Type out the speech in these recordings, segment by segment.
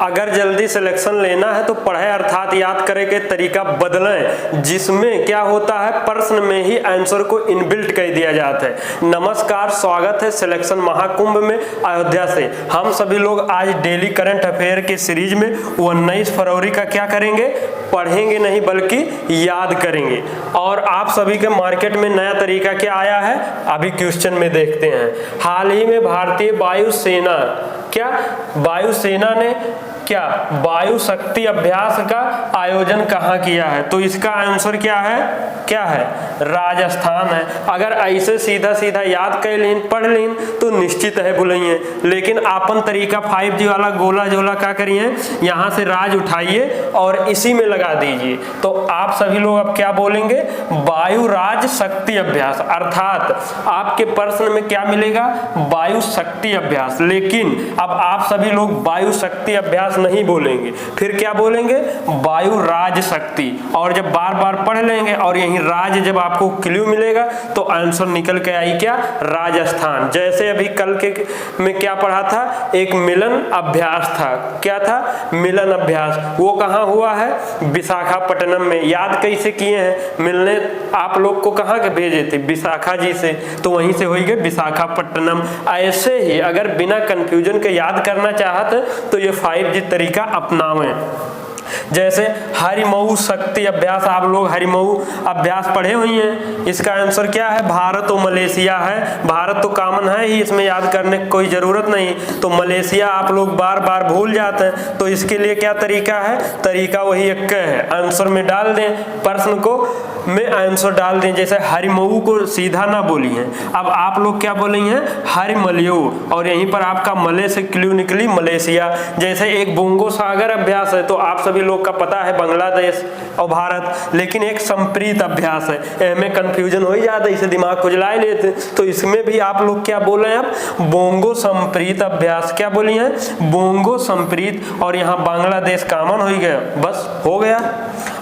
अगर जल्दी सिलेक्शन लेना है तो पढ़े अर्थात याद करे के तरीका बदलें, जिसमें क्या होता है प्रश्न में ही आंसर को इनबिल्ट कर दिया जाता है। नमस्कार, स्वागत है सिलेक्शन महाकुंभ में अयोध्या से। हम सभी लोग आज डेली करंट अफेयर के सीरीज में 19 फरवरी का क्या करेंगे, पढ़ेंगे नहीं बल्कि याद करेंगे। और आप सभी के मार्केट में नया तरीका क्या आया है अभी क्वेश्चन में देखते हैं। हाल ही में भारतीय वायुसेना वायुसेना ने वायु शक्ति अभ्यास का आयोजन कहाँ किया है? तो इसका आंसर क्या है राजस्थान है। अगर ऐसे सीधा सीधा याद कर लीन पढ़ लीन तो निश्चित है बुलाइए, लेकिन आपन तरीका 5G वाला गोला झोला क्या करिए, यहाँ से राज उठाइए और इसी में लगा दीजिए। तो आप सभी लोग अब क्या बोलेंगे, वायु राज शक्ति अभ्यास, अर्थात आपके प्रश्न में क्या मिलेगा, वायु शक्ति अभ्यास। लेकिन अब आप सभी लोग वायु शक्ति अभ्यास नहीं बोलेंगे, फिर क्या बोलेंगे, वायु राज शक्ति। और जब बार बार पढ़ लेंगे और यही राज जब आपको क्लू मिलेगा तो आंसर निकल के आई क्या, राजस्थान। जैसे अभी कल के में क्या पढ़ा था, एक मिलन अभ्यास था। क्या था, मिलन अभ्यास। वो कहाँ हुआ है, विशाखापट्टनम में। याद कैसे किए हैं, मिलने आप लोग को कहाँ के भेजे थे, विशाखा जी से, तो वहीं से होई गए विशाखापट्टनम। ऐसे ही अगर बिना कंफ्यूजन के याद करना चाहते तो ये 5G तरीका अपनावें। जैसे हरिमऊ शक्ति अभ्यास, आप लोग हरिमऊ अभ्यास पढ़े हुए हैं। इसका आंसर क्या है, भारत और मलेशिया है। भारत तो कॉमन है ही, इसमें याद करने की कोई जरूरत नहीं। तो मलेशिया आप लोग बार बार भूल जाते हैं, तो इसके लिए क्या तरीका है, तरीका वही एक है, आंसर में डाल दें, प्रश्न को में आंसर डाल दें। जैसे हरिमऊ को सीधा ना बोली है, अब आप लोग क्या बोलेंगे, हरिमलियो, और यहीं पर आपका मले से क्लू निकली मलेशिया। जैसे एक बोंगो सागर अभ्यास है, तो आप सभी लोग का पता है बांग्लादेश और भारत, लेकिन एक संप्रीत अभ्यास है, में कंफ्यूजन हो ही जाता है, इसे दिमाग को जला लेते। तो इसमें भी आप लोग क्या बोल रहे हैं, अब बोंगो संप्रीत अभ्यास, क्या बोली है, बोंगो संप्रीत, और यहाँ बांग्लादेश कॉमन हो गया, बस हो गया।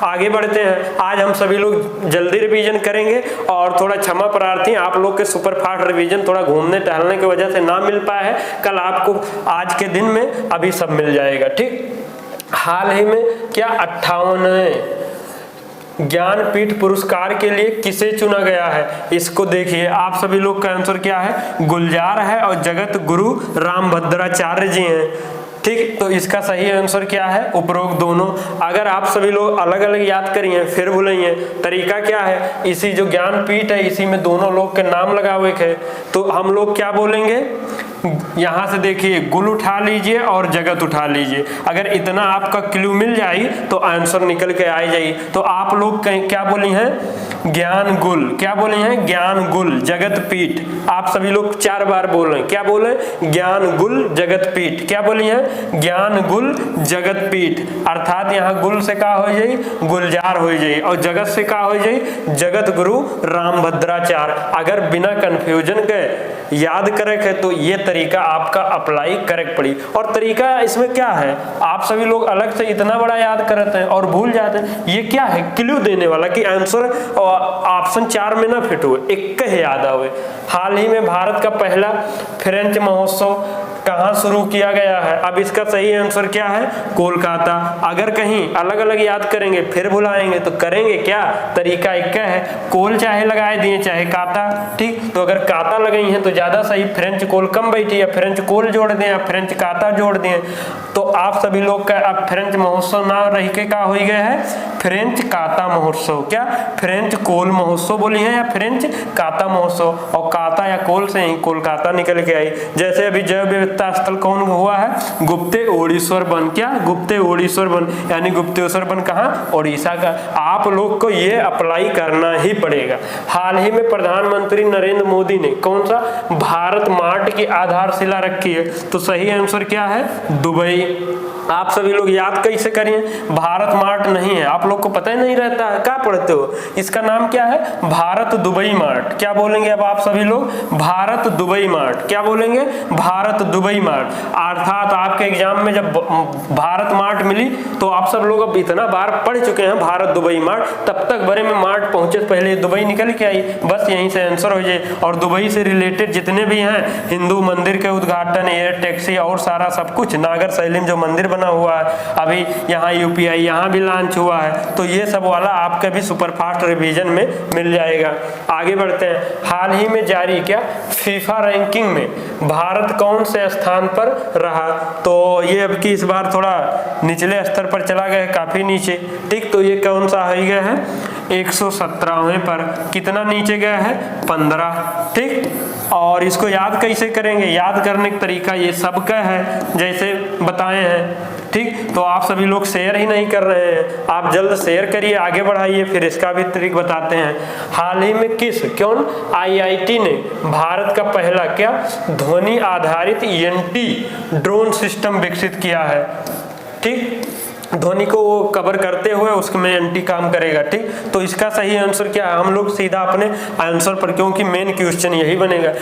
आगे बढ़ते हैं। आज हम सभी लोग जल्दी रिवीजन करेंगे और थोड़ा क्षमा प्रार्थी, आप लोग के सुपरफास्ट रिवीजन थोड़ा घूमने टहलने की वजह से ना मिल पाया है। कल आपको आज के दिन में अभी सब मिल जाएगा, ठीक। हाल ही में क्या 58वें ज्ञानपीठ पुरस्कार के लिए किसे चुना गया है, इसको देखिए। आप सभी लोग का आंसर क्या है, गुलजार है और जगत गुरु रामभद्राचार्य जी हैं, ठीक। तो इसका सही आंसर क्या है, उपरोक्त दोनों। अगर आप सभी लोग अलग अलग याद करिए फिर भूलेंगे, तरीका क्या है, इसी जो ज्ञानपीठ है इसी में दोनों लोग के नाम लगा हुए हैं, तो हम लोग क्या बोलेंगे, यहाँ से देखिए गुल उठा लीजिए और जगत उठा लीजिए। अगर इतना आपका क्लू मिल जाए तो आंसर निकल के आ जाए। तो आप लोग क्या बोली हैं, ज्ञान गुल, क्या बोले हैं, ज्ञान गुल जगत पीठ। आप सभी लोग 4 बार बोल रहे हैं, क्या बोले, ज्ञान गुल जगत पीठ, क्या बोली है, ज्ञान गुल जगत पीठ। अर्थात यहाँ गुल से का हो जाए, गुलजार हो जाए, और जगत से का हो जाए, जगत गुरु रामभद्राचार्य। अगर बिना कंफ्यूजन के याद करे है तो ये तरीका आपका अप्लाई करेक्ट पड़ी। और तरीका इसमें क्या है, आप सभी लोग अलग से इतना बड़ा याद करते हैं और भूल जाते हैं। ये क्या है, क्लू देने वाला कि आंसर ऑप्शन 4 में ना फिट हुए, एक ही याद आवे। हाल ही में भारत का पहला फ्रेंच महोत्सव कहाँ शुरू किया गया है, अब इसका सही आंसर क्या है, कोलकाता। अगर कहीं अलग अलग याद करेंगे फिर भुलाएंगे तो करेंगे क्या, तरीका एक है, कोल चाहे लगाए दिए चाहे काता, ठीक। तो अगर काता लगाई है तो ज्यादा सही, फ्रेंच कोल कम बैठी, या फ्रेंच कोल जोड़ दें या फ्रेंच काता जोड़ दें। तो आप सभी लोग का अब फ्रेंच महोत्सव ना रह के का हो गया है, फ्रेंच काता महोत्सव। क्या फ्रेंच कोल महोत्सव बोली है या फ्रेंच काता महोत्सव, और काता या कोल से ही कोलकाता निकल के आई। जैसे अभी जैव विविधता स्थल कौन हुआ है, गुप्ते ओड़ीश्वर वन, क्या गुप्ते ओड़ीश्वर वन, यानी गुप्तेश्वर वन कहाँ, ओडिशा का। आप लोग को ये अप्लाई करना ही पड़ेगा। हाल ही में प्रधानमंत्री नरेंद्र मोदी ने कौन सा भारत मार्ट की आधारशिला रखी है, तो सही आंसर क्या है, दुबई। आप सभी लोग याद कैसे करिए, भारत मार्ट नहीं है, आप लोग को पता ही नहीं रहता है, क्या पढ़ते हो, इसका नाम क्या है, भारत दुबई मार्ट। क्या बोलेंगे अब आप सभी लोग, भारत दुबई मार्ट, क्या बोलेंगे, भारत दुबई मार्ट। अर्थात आपके एग्जाम में जब भारत मार्ट मिली तो आप सब लोग अब इतना बार पढ़ चुके हैं भारत दुबई मार्ट, तब तक बड़े में मार्ट पहुंचे पहले दुबई निकल के आई, बस यहीं से आंसर हो जाए। और दुबई से रिलेटेड जितने भी हैं, हिंदू मंदिर के उद्घाटन, एयर टैक्सी और सारा सब कुछ, नागर सैलिम जो मंदिर बना हुआ है, अभी यहाँ UPI यहाँ भी लॉन्च हुआ है, तो ये सब वाला आपका भी सुपरफास्ट रिवीजन में मिल जाएगा। आगे बढ़ते हैं। हाल ही में जारी क्या फीफा रैंकिंग में भारत कौन से स्थान पर रहा, तो ये अब की इस बार थोड़ा निचले स्तर पर चला गया, काफी नीचे, ठीक। तो ये कौन सा हो गया है 117वें पर, कितना नीचे गया है 15, ठीक। और इसको याद कैसे करेंगे, याद करने का तरीका ये सबका है जैसे बताए हैं, ठीक। तो आप सभी लोग शेयर ही नहीं कर रहे हैं, आप जल्द शेयर करिए, आगे बढ़ाइए, फिर इसका भी ट्रिक बताते हैं। हाल ही में कौन IIT ने भारत का पहला क्या ध्वनि आधारित ENT ड्रोन सिस्टम विकसित किया है, ठीक। ध्वनि को वो कवर करते हुए उसमें एंटी काम करेगा, ठीक। तो इसका सही आंसर क्या है, हम लोग सीधा अपने आंसर पर, क्योंकि मेन क्वेश्चन यही बनेगा,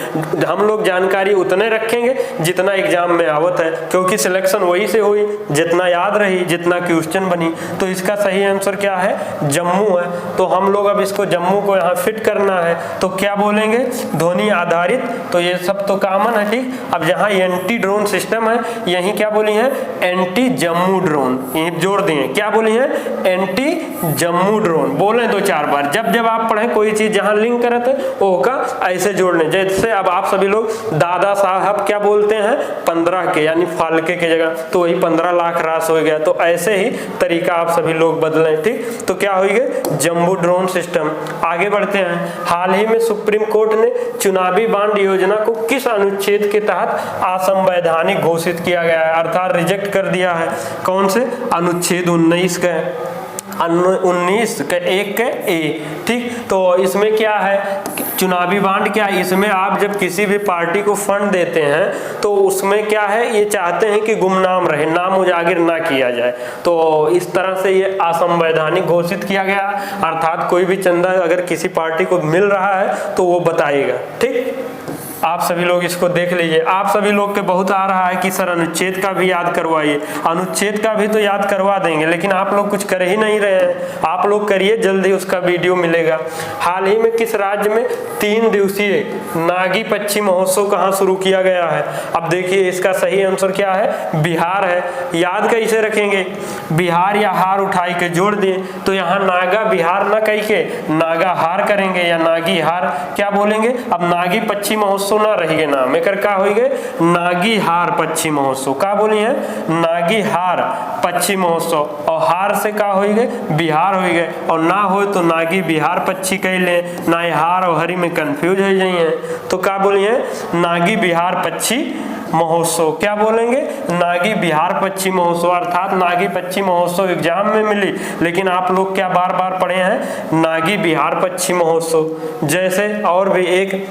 हम लोग जानकारी उतने रखेंगे जितना एग्जाम में आवत है, क्योंकि सिलेक्शन वही से हुई जितना याद रही, जितना क्वेश्चन बनी। तो इसका सही आंसर क्या है जम्मू है। तो हम लोग अब इसको जम्मू को यहाँ फिट करना है, तो क्या बोलेंगे ध्वनि आधारित, तो ये सब तो कॉमन है, ठीक। अब जहाँ एंटी ड्रोन सिस्टम है यहीं क्या बोली है एंटी जम्मू ड्रोन, जोड़ दिए, क्या बोली है एंटी जम्मू ड्रोन, बोले 2-4 बार, जब जब आप पढ़े कोई चीज जहां लिंक करते वो का ऐसे जोड़ने। जैसे अब आप सभी लोग दादा साहब क्या बोलते हैं 15 के, यानी फालके के जगह, तो वही 15 लाख रास हो गया। तो ऐसे ही तरीका आप सभी लोग बदलें, ठीक। तो क्या हो गया जम्बू ड्रोन सिस्टम। आगे बढ़ते हैं। हाल ही में सुप्रीम कोर्ट ने चुनावी बांड योजना को किस अनुच्छेद के तहत असंवैधानिक घोषित किया गया है, अर्थात रिजेक्ट कर दिया है, कौन से अनुच्छेद 19 का 1 के ए, ठीक। तो इसमें क्या है चुनावी बांड, क्या इसमें आप जब किसी भी पार्टी को फंड देते हैं तो उसमें क्या है ये चाहते हैं कि गुमनाम रहे, नाम उजागर ना किया जाए, तो इस तरह से ये असंवैधानिक घोषित किया गया, अर्थात कोई भी चंदा अगर किसी पार्टी को मिल रहा है तो वो बताएगा, ठीक। आप सभी लोग इसको देख लीजिए। आप सभी लोग के बहुत आ रहा है कि सर अनुच्छेद का भी याद करवाइए, अनुच्छेद का भी तो याद करवा देंगे, लेकिन आप लोग कुछ कर ही नहीं रहे हैं। आप लोग करिए, जल्दी उसका वीडियो मिलेगा। हाल ही में किस राज्य में 3 दिवसीय नागी पक्षी महोत्सव कहाँ शुरू किया गया है। अब देखिए इसका सही आंसर क्या है बिहार है। याद कैसे रखेंगे, बिहार या हार उठाई के जोड़ दें, तो यहाँ नागा बिहार ना कह के नागा हार करेंगे या नागी हार क्या बोलेंगे। अब नागी पक्षी महोत्सव ना रहेंगे नाम एकर का हो गए नागी हार पक्षी महोत्सव, का बोली है नागी हार पक्षी महोत्सव, और हार से का हो गए बिहार हो गए, और ना हो तो नागी बिहार पक्षी कह ले, ना हार और हरी में कंफ्यूज हो जाइए, तो का बोली है नागी बिहार पक्षी महोत्सव। क्या बोलेंगे नागी बिहार पक्षी महोत्सव, अर्थात नागी पक्षी महोत्सव एग्जाम में मिली, लेकिन आप लोग क्या बार बार पढ़े हैं नागी बिहार पक्षी महोत्सव। जैसे और भी एक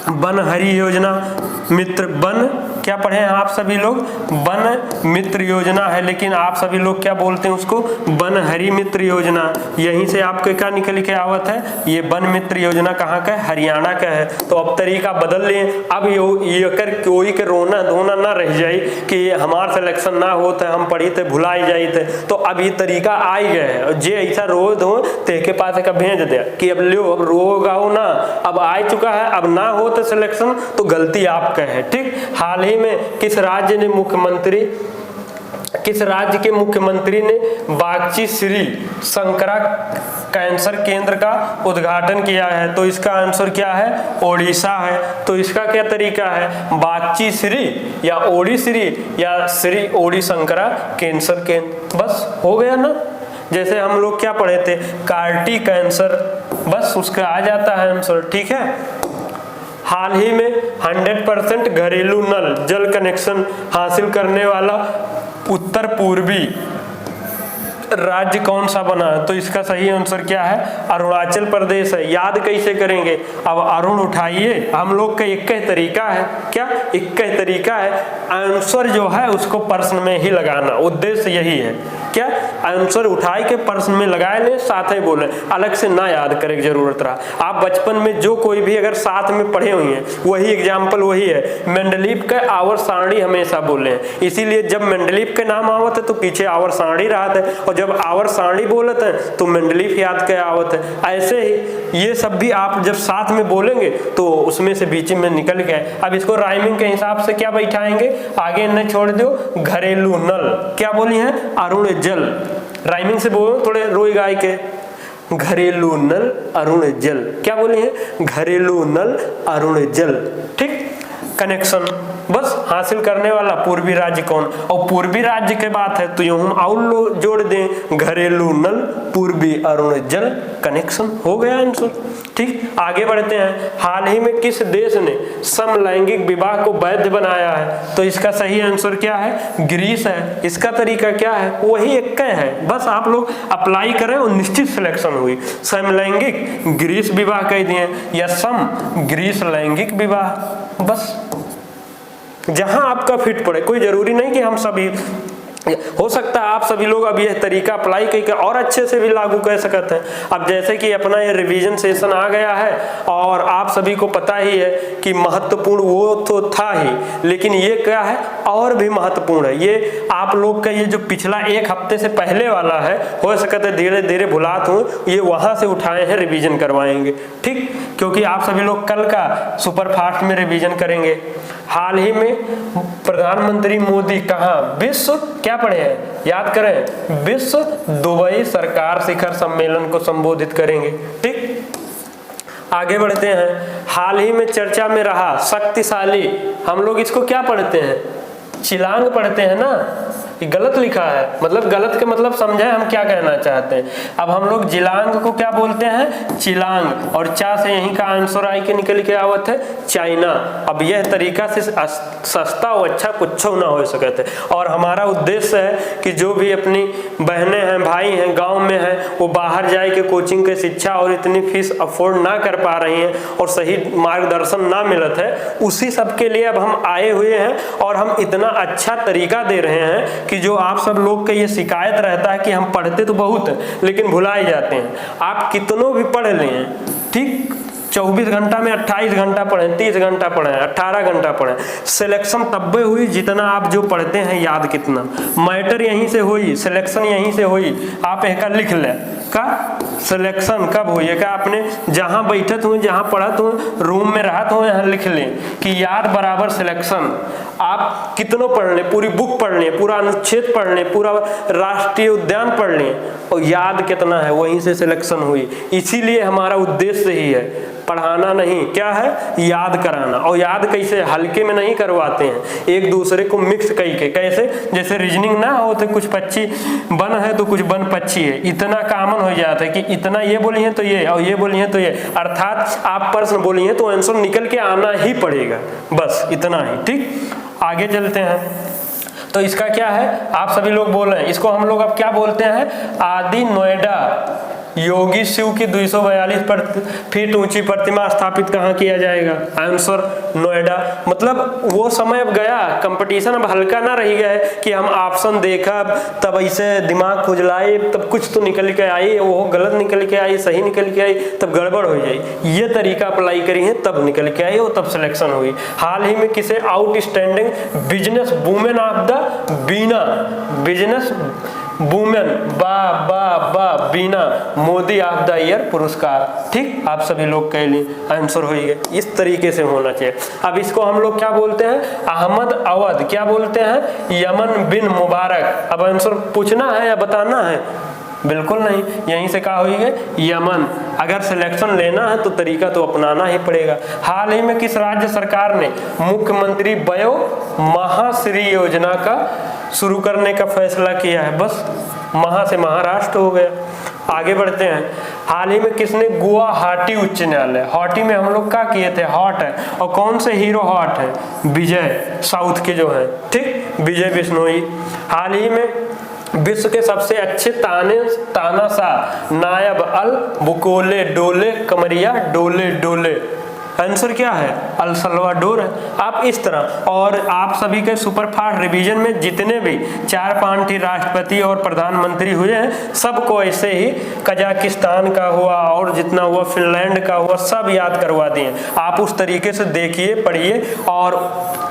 वन हरी योजना मित्र, वन क्या पढ़े हैं आप सभी लोग वन मित्र योजना है, लेकिन आप सभी लोग क्या बोलते हैं उसको वन हरी मित्र योजना। यहीं से आपके क्या निकल के आवत है ये वन मित्र योजना कहाँ का है हरियाणा का है। तो अब तरीका बदल लिए, अब ये कर कोई के रोना धोना ना रह जाए कि हमार सिलेक्शन ना होता हम पढ़ी थे भुलाई जाई थे, तो अब ये तरीका आ ही गए है। जे ऐसा रोज हो ते के पास का भेज दे कि अब लो अब रोगाओ ना, अब आ चुका है, अब ना हो तो सिलेक्शन तो गलती आपका है, ठीक। हाल ही में किस राज्य के मुख्यमंत्री ने बागची श्री शंकरा कैंसर केंद्र का उद्घाटन किया है, तो इसका आंसर क्या है ओडिशा है। तो इसका क्या तरीका है बागची श्री या ओडी श्री या श्री ओडी शंकरा कैंसर केंद्र, बस हो गया ना। जैसे हम लोग क्या पढ़े थे कार्टी कैंसर, बस उसका आ जाता है आंसर, ठीक है। हाल ही में 100% घरेलू नल जल कनेक्शन हासिल करने वाला उत्तर पूर्वी राज्य कौन सा बना है, तो इसका सही आंसर क्या है अरुणाचल प्रदेश है। याद कैसे करेंगे, अब अरुण उठाइए, हम लोग का एक ही तरीका है, क्या एक ही तरीका है, आंसर जो है उसको प्रश्न में ही लगाना, उद्देश्य यही है। क्या आंसर उठाए के प्रश्न में लगाए ले, साथ ही बोले, अलग से ना याद करे की जरूरत रहा। आप बचपन में जो कोई भी अगर साथ में पढ़े हुए हैं वही एग्जाम्पल वही है। मेंडलीव का आवर सारणी हमेशा बोले हैं, इसीलिए जब मेंडलीव के नाम आवत है तो पीछे आवर सारणी रहा है, और जब आवर सारणी बोलत है तो मेंडलीव याद के आवत है। ऐसे ही ये सब भी आप जब साथ में बोलेंगे तो उसमें से बीच में निकल गए। अब इसको राइमिंग के हिसाब से क्या बैठाएंगे, आगे न छोड़ दो, घरेलू नल, क्या बोली है, अरुण जल। राइमिंग से बोलो थोड़े रोई गाय के, घरेलू नल अरुण जल, क्या बोली है, घरेलू नल अरुण जल। ठीक, कनेक्शन बस हासिल करने वाला पूर्वी राज्य कौन, और पूर्वी राज्य के बात है तो यूं हम और जोड़ दें, घरेलू नल पूर्वी अरुण जल, कनेक्शन हो गया आंसर। ठीक, आगे बढ़ते हैं। हाल ही में किस देश ने समलैंगिक विवाह को वैध बनाया है, तो इसका सही आंसर क्या है, ग्रीस है। इसका तरीका क्या है, वही एक है, बस आप लोग अप्लाई करें और निश्चित सिलेक्शन हुई। समलैंगिक ग्रीस विवाह कह दिए, या सम ग्रीस लैंगिक विवाह, बस जहां आपका फिट पड़े। कोई जरूरी नहीं कि हम सभी, हो सकता है आप सभी लोग अब यह तरीका अप्लाई करके और अच्छे से भी लागू कर सकते हैं। अब जैसे कि अपना ये रिवीजन सेशन आ गया है और आप सभी को पता ही है कि महत्वपूर्ण वो तो था ही, लेकिन ये क्या है और भी महत्वपूर्ण है। ये आप लोग का ये जो पिछला एक हफ्ते से पहले वाला है, हो सकता है धीरे धीरे भुलात हूँ, ये वहां से उठाए हैं, रिवीजन करवाएंगे। ठीक, क्योंकि आप सभी लोग कल का सुपरफास्ट में रिवीजन करेंगे। हाल ही में प्रधानमंत्री मोदी कहाँ विश्व क्या पढ़े हैं, याद करें, विश्व दुबई सरकार शिखर सम्मेलन को संबोधित करेंगे। ठीक, आगे बढ़ते हैं। हाल ही में चर्चा में रहा शक्तिशाली, हम लोग इसको क्या पढ़ते हैं, चिलांग पढ़ते हैं ना, ये गलत लिखा है, मतलब गलत के मतलब समझे हम क्या कहना चाहते हैं। अब हम लोग जिलांग को क्या बोलते हैं, चिलांग, और चा से यहीं का आंसर आई के निकल के आवत है चाइना। अब यह तरीका से सस्ता और अच्छा कुछ ना हो सके थे, और हमारा उद्देश्य है कि जो भी अपनी बहनें हैं भाई हैं गांव में हैं, वो बाहर जाए के कोचिंग के शिक्षा और इतनी फीस अफोर्ड ना कर पा रही हैं और सही मार्गदर्शन ना मिलत है, उसी सब के लिए अब हम आए हुए हैं और हम इतना अच्छा तरीका दे रहे हैं कि जो आप सब लोग का ये शिकायत रहता है कि हम पढ़ते तो बहुत है लेकिन भुलाए जाते हैं। आप कितनों भी पढ़ लें, ठीक, 24 घंटा में 28 घंटा पढ़ें, 30 घंटा पढ़ें, 18 घंटा पढ़ें, सिलेक्शन तब्बे हुई जितना आप जो पढ़ते हैं याद कितना। मैटर यहीं से हुई, सिलेक्शन यहीं से हुई। आप एक लिख लें का सिलेक्शन कब हुई है, क्या आपने जहां बैठत हुए, जहां पढ़त हुए, रूम में रहत हुए, यहाँ लिख लें कि याद बराबर सिलेक्शन। आप कितनों पढ़ लें, पूरी बुक पढ़ लें, पूरा अनुच्छेद पढ़ लें, पूरा राष्ट्रीय उद्यान पढ़ लें, और याद कितना है, वहीं से सिलेक्शन हुई। इसीलिए हमारा उद्देश्य ही है पढ़ाना नहीं, क्या है, याद कराना। और याद कैसे, हल्के में नहीं करवाते हैं, एक दूसरे को मिक्स करके। कैसे, जैसे रीजनिंग ना हो तो कुछ पक्षी बन है तो कुछ बन पक्षी है, इतना कॉमन हो जाता है कि इतना ये बोली है तो ये, और ये बोली है तो ये, अर्थात आप प्रश्न बोली है तो आंसर निकल के आना ही पड़ेगा, बस इतना ही। ठीक, आगे चलते हैं। तो इसका क्या है, आप सभी लोग बोल रहे हैं, इसको हम लोग अब क्या बोलते हैं, आदि नोएडा योगी शिव की 242 फीट ऊंची प्रतिमा स्थापित कहाँ किया जाएगा, आंसर नोएडा। मतलब वो समय अब गया, कंपटीशन अब हल्का ना रही गया है कि हम ऑप्शन देखा तब ऐसे दिमाग खुजलाए तब कुछ तो निकल के आई, वो गलत निकल के आई, सही निकल के आई, तब गड़बड़ हो जाए। ये तरीका अप्लाई करी है तब निकल के आई और तब सिलेक्शन हुई। हाल ही में किसे outstanding business women of the Bina, business women बा Bina Modi of the year पुरस्कार। ठीक, आप सभी लोग कह लिए आंसर हो गए, इस तरीके से होना चाहिए। अब इसको हम लोग क्या बोलते हैं, अहमद अवध, क्या बोलते हैं, यमन बिन मुबारक। अब आंसर पूछना है या बताना है, बिल्कुल नहीं, यहीं से कहा हुई है यमन। अगर सिलेक्शन लेना है तो तरीका तो अपनाना ही पड़ेगा। हाल ही में किस राज्य सरकार ने मुख्यमंत्री वयो महाश्री योजना का शुरू करने का फैसला किया है, बस महा से महाराष्ट्र हो गया। आगे बढ़ते हैं। हाल ही में किसने गुवाहाटी उच्च न्यायालय, हाटी में हम लोग क्या किए थे, हॉट है, और कौन से हीरो हॉट है, विजय, साउथ के जो है, ठीक, विजय बिश्नोई। हाल ही में विश्व के सबसे अच्छे तानाशाह नायब अल बुकोले डोले कमरिया डोले डोले, आंसर क्या है? अल सल्वाडोर है। आप इस तरह, और आप सभी के सुपरफास्ट रिवीजन में जितने भी 4-5 राष्ट्रपति और प्रधानमंत्री हुए हैं सबको ऐसे ही कजाकिस्तान का हुआ और जितना हुआ फिनलैंड का हुआ सब याद करवा दिए। आप उस तरीके से देखिए, पढ़िए और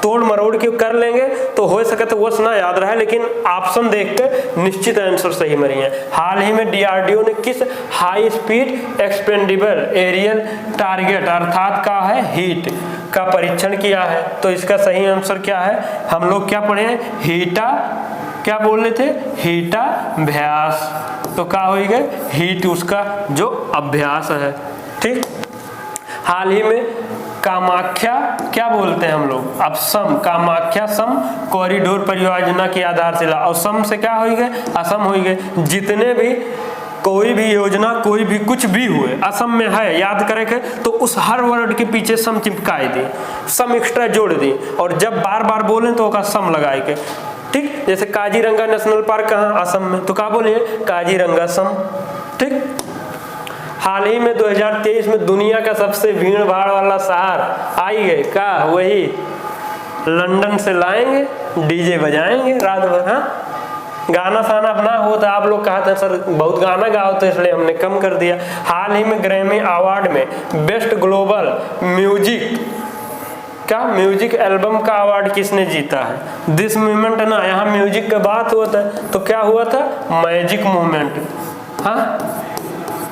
तोड़ मरोड़ के कर लेंगे तो हो सके तो वो ना याद रहे, लेकिन ऑप्शन देख के निश्चित आंसर सही मरी है। हाल ही में डीआरडीओ ने किस high speed expendable aerial target अर्थात का है हीट का परीक्षण किया है? तो इसका सही आंसर क्या है? हम लोग क्या पढ़े हैं? हीटा, क्या बोल रहे थे? हीटाभ्यास। तो क्या हो गए? हीट उसका जो अभ्यास है। ठीक। हाल ही में कामाख्या, क्या बोलते हैं हम लोग? अब सम, कामाख्या सम कॉरिडोर परियोजना की आधारशिला, और सम से क्या हो गए? असम हो गए। जितने भी कोई भी योजना, कोई भी कुछ भी हुए असम में है याद करेंगे तो उस हर वर्ड के पीछे सम चिपकाए दी, सम एक्स्ट्रा जोड़ दी, और जब बार बार बोले तो उसका सम लगाए के। ठीक। जैसे काजीरंगा नेशनल पार्क कहाँ? असम में, तो क्या बोले? काजीरंगा सम। ठीक। हाल ही में 2023 में दुनिया का सबसे भीड़ भाड़ वाला शहर आई है का? वही लंदन से लाएंगे, डीजे बजाएंगे रात भर। हाँ, गाना साना अपना हो तो आप लोग कहते हैं सर बहुत गाना गाओ, तो इसलिए हमने कम कर दिया। हाल ही में ग्रैमी अवार्ड में बेस्ट ग्लोबल म्यूजिक का म्यूजिक एल्बम का अवार्ड किसने जीता है? दिस मूवमेंट ना, यहाँ म्यूजिक का बात हुआ था तो क्या हुआ था? Magic movement. हाँ,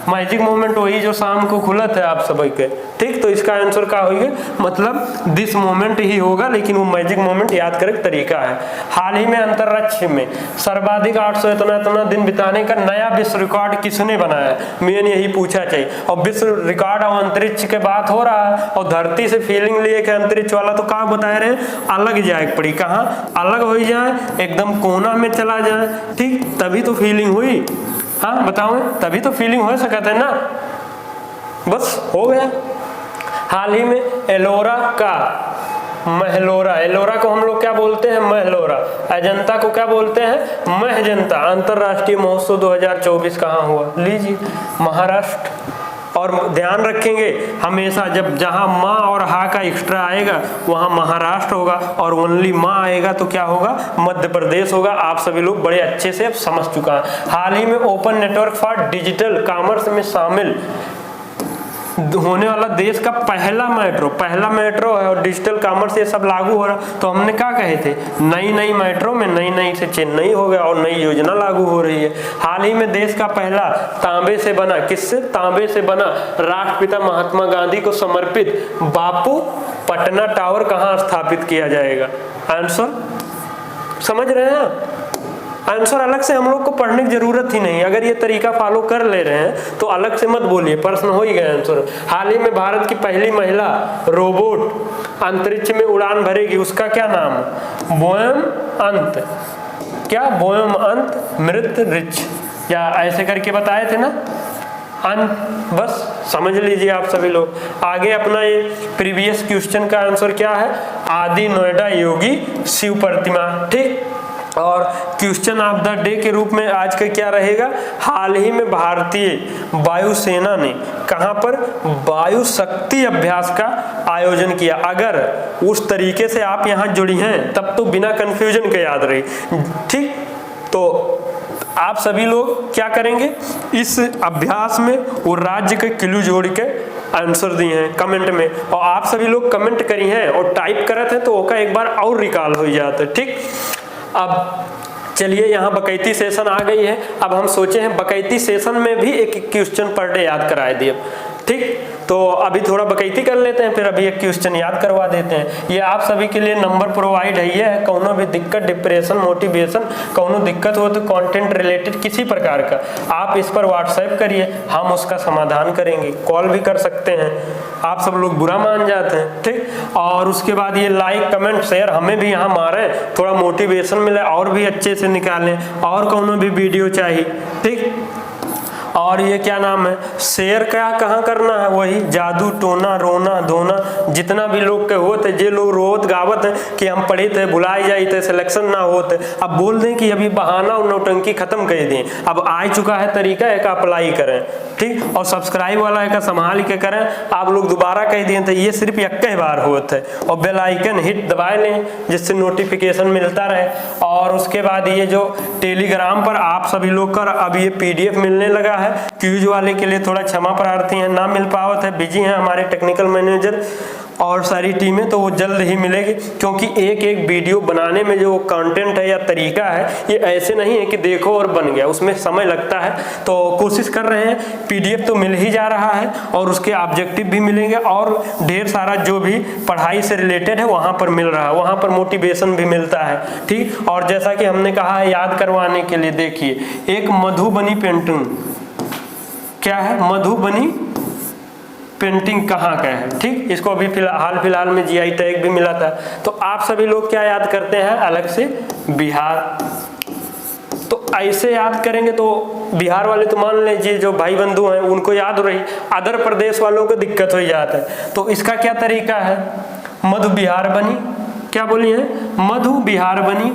मैजिक मोमेंट वही जो शाम को खुला था आप सभी के। ठीक। तो इसका आंसर क्या होगा? मतलब दिस मोमेंट ही होगा, लेकिन वो मैजिक मोमेंट याद करे तरीका है। हाल ही में अंतरिक्ष में सर्वाधिक 800 इतना दिन बिताने का नया विश्व रिकॉर्ड किसने बनाया? मेन यही पूछा चाहिए। और विश्व रिकॉर्ड और अंतरिक्ष के बात हो रहा है और धरती से फीलिंग लिए कि अंतरिक्ष वाला, तो कहाँ बता रहे हैं? अलग जाए पड़ी। कहाँ अलग हो जाए? एकदम कोना में चला जाए। ठीक, तभी तो फीलिंग हुई। हाँ बताओ, तभी तो फीलिंग हो सकता है ना, बस हो गया। हाल ही में एलोरा का महलोरा, एलोरा को हम लोग क्या बोलते हैं? महलोरा। अजंता को क्या बोलते हैं? महजंता। अंतरराष्ट्रीय महोत्सव 2024 कहाँ हुआ? लीजिए, महाराष्ट्र। और ध्यान रखेंगे हमेशा जब जहां माँ और हा का एक्स्ट्रा आएगा वहां महाराष्ट्र होगा, और ओनली माँ आएगा तो क्या होगा? मध्य प्रदेश होगा। आप सभी लोग बड़े अच्छे से समझ चुका है। हाल ही में open network for digital commerce में शामिल होने वाला देश का पहला मेट्रो है, और डिजिटल कॉमर्स ये सब लागू हो रहा। तो हमने क्या कहे थे? नई मेट्रो में नई से चेन्नई हो गया और नई योजना लागू हो रही है। हाल ही में देश का पहला तांबे से बना, किससे? तांबे से बना राष्ट्रपिता महात्मा गांधी को समर्पित बापू पटना टावर कहाँ स्थापित किया जाएगा? आंसर समझ रहे हैं? आंसर अलग से हम लोग को पढ़ने की जरूरत ही नहीं। अगर ये तरीका फॉलो कर ले रहे हैं तो अलग से मत बोलिए, प्रश्न हो ही गया आंसर। हाल ही में भारत की पहली महिला रोबोट अंतरिक्ष में उड़ान भरेगी, उसका क्या नाम? बोयम अंत। क्या? बोयम अंत मृत रिच, या ऐसे करके बताए थे ना अंत। बस समझ लीजिए आप सभी लोग। आगे अपना ये प्रीवियस क्वेश्चन का आंसर क्या है? आदि नोएडा योगी शिव प्रतिमा। ठीक। और क्वेश्चन ऑफ द डे के रूप में आज का क्या रहेगा? हाल ही में भारतीय वायुसेना ने कहां पर वायु शक्ति अभ्यास का आयोजन किया? अगर उस तरीके से आप यहां जुड़ी हैं तब तो बिना कंफ्यूजन के याद रही। ठीक। तो आप सभी लोग क्या करेंगे? इस अभ्यास में वो राज्य के क्लू जोड़ के आंसर दिए हैं कमेंट में, और आप सभी लोग कमेंट करी हैं और टाइप करते हैं तो ओका एक बार और रिकॉल हो जाता है। ठीक। अब चलिए, यहाँ बकैती सेशन आ गई है। अब हम सोचे हैं बकैती सेशन में भी एक क्वेश्चन पर डे याद कराए दिए। ठीक। तो अभी थोड़ा बकैती कर लेते हैं, फिर अभी एक क्वेश्चन याद करवा देते हैं। ये आप सभी के लिए नंबर प्रोवाइड है। ये है कौनो भी दिक्कत, डिप्रेशन, मोटिवेशन, कौनो दिक्कत हो तो कंटेंट रिलेटेड किसी प्रकार का आप इस पर व्हाट्सएप करिए, हम उसका समाधान करेंगे। कॉल भी कर सकते हैं, आप सब लोग बुरा मान जाते हैं। ठीक। और उसके बाद ये लाइक कमेंट शेयर हमें भी यहाँ मारें, थोड़ा मोटिवेशन मिले और भी अच्छे से निकालें, और कौनो भी वीडियो चाहिए। ठीक। और ये क्या नाम है, शेयर क्या कहाँ करना है, वही जादू टोना रोना धोना जितना भी लोग के होते, जे लोग रोत गावत है कि हम पढ़े थे भुलाई जाई थे सिलेक्शन ना होते, अब बोल दें कि अभी बहाना और नौटंकी खत्म कर दें। अब आ चुका है तरीका, एक अप्लाई करें, ठीक, और सब्सक्राइब वाला एक संभाल के करें। आप लोग दोबारा कह दिए थे, ये सिर्फ एक बार होता है, और बेल आइकन हिट दबा लें जिससे नोटिफिकेशन मिलता रहे। और उसके बाद ये जो टेलीग्राम पर आप सभी लोग का अब ये PDF मिलने लगा है, क्यूज वाले के लिए थोड़ा क्षमा प्रार्थी है, ना मिल पावत है, बिजी हैं हमारे टेक्निकल मैनेजर और सारी टीमें, तो वो जल्द ही मिलेगी। क्योंकि एक एक वीडियो बनाने में जो कंटेंट है या तरीका है, ये ऐसे नहीं है कि देखो और बन गया, उसमें समय लगता है। तो कोशिश कर रहे हैं, PDF तो मिल ही जा रहा है और उसके ऑब्जेक्टिव भी मिलेंगे और ढेर सारा जो भी पढ़ाई से रिलेटेड है वहाँ पर मिल रहा है, वहाँ पर मोटिवेशन भी मिलता है, ठीक। और जैसा कि हमने कहा है याद करवाने के लिए, देखिए एक मधुबनी पेंटिंग, क्या है मधुबनी पेंटिंग कहाँ का है, ठीक, इसको अभी फिलहाल में GI टैग भी मिला था। तो आप सभी लोग क्या याद करते हैं अलग से, बिहार। तो ऐसे याद करेंगे तो बिहार वाले तो मान लीजिए जो भाई बंधु हैं उनको याद हो रही, अदर प्रदेश वालों को दिक्कत हो जाता है। तो इसका क्या तरीका है, मधु बिहार बनी, क्या बोली है, मधु बिहार बनी,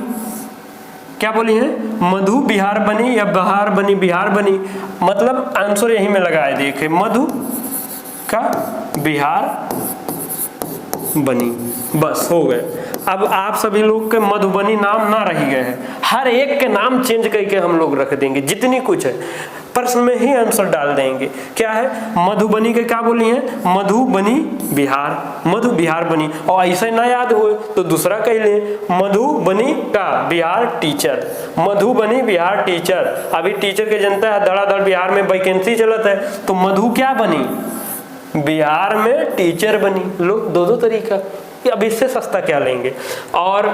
क्या बोली है, मधु बिहार बनी या बहार बनी, बिहार बनी, मतलब आंसर यही में लगाए, देखे मधु का बिहार बनी, बस हो गए। अब आप सभी लोग के मधुबनी नाम ना रह गए हैं, हर एक के नाम चेंज करके हम लोग रख देंगे, जितनी कुछ है प्रश्न में ही आंसर डाल देंगे। क्या है, मधुबनी के क्या बोली है, मधुबनी बिहार, मधु बिहार बनी। और ऐसे ना याद हुए तो दूसरा कह ले, मधुबनी का बिहार टीचर, मधुबनी बिहार टीचर। अभी टीचर के जनता है धड़ाधड़ बिहार में वैकेंसी चलत है, तो मधु क्या बनी, बिहार में टीचर बनी। लोग दो तरीका, अब इससे सस्ता क्या लेंगे। और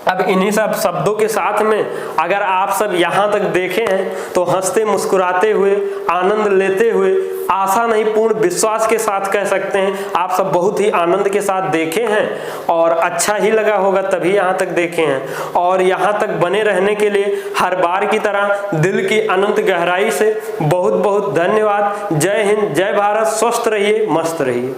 अब इन्हीं सब शब्दों के साथ में अगर आप सब यहाँ तक देखें हैं तो हंसते मुस्कुराते हुए, आनंद लेते हुए, आशा नहीं पूर्ण विश्वास के साथ कह सकते हैं आप सब बहुत ही आनंद के साथ देखे हैं और अच्छा ही लगा होगा तभी यहाँ तक देखे हैं। और यहाँ तक बने रहने के लिए हर बार की तरह दिल की अनंत गहराई से बहुत बहुत धन्यवाद। जय हिंद, जय भारत, स्वस्थ रहिए, मस्त रहिए।